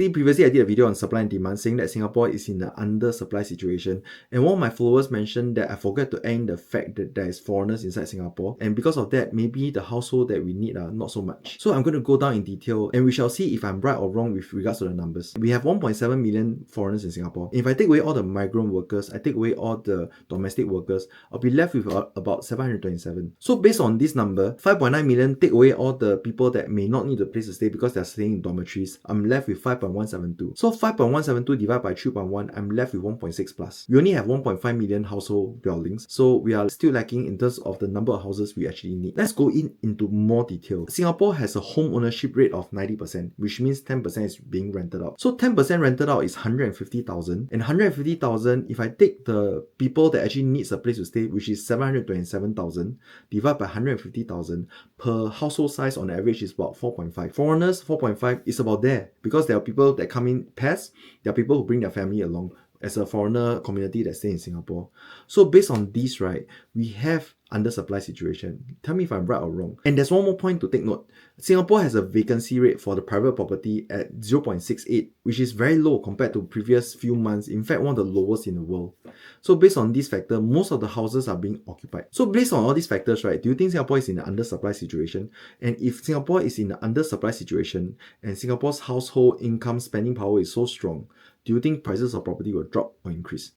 See, previously I did a video on supply and demand saying that Singapore is in an undersupply situation, and one of my followers mentioned that I forgot to add the fact that there is foreigners inside Singapore, and because of that, maybe the household that we need are not so much. So I'm going to go down in detail and we shall see if I'm right or wrong with regards to the numbers. We have 1.7 million foreigners in Singapore. If I take away all the migrant workers, I take away all the domestic workers, I'll be left with about 727. So based on this number, 5.9 million, take away all the people that may not need a place to stay because they're staying in dormitories, I'm left with 5.172. So 5.172 divided by 3.1, I'm left with 1.6 plus. We only have 1.5 million household dwellings, so we are still lacking in terms of the number of houses we actually need. Let's go into more detail. Singapore has a home ownership rate of 90%, which means 10% is being rented out. So 10% rented out is 150,000, and 150,000, if I take the people that actually needs a place to stay, which is 727,000, divided by 150,000, per household size on average is about 4.5. Foreigners, 4.5 is about there, because there are people that come in pairs, there are people who bring their family along as a foreigner community that stay in Singapore. So based on this, right, we have undersupply situation. Tell me if I'm right or wrong. And there's one more point to take note. Singapore has a vacancy rate for the private property at 0.68, which is very low compared to previous few months. In fact, one of the lowest in the world. So based on this factor, most of the houses are being occupied. So based on all these factors, right, do you think Singapore is in an undersupply situation? And if Singapore is in an undersupply situation and Singapore's household income spending power is so strong, do you think prices of property will drop or increase?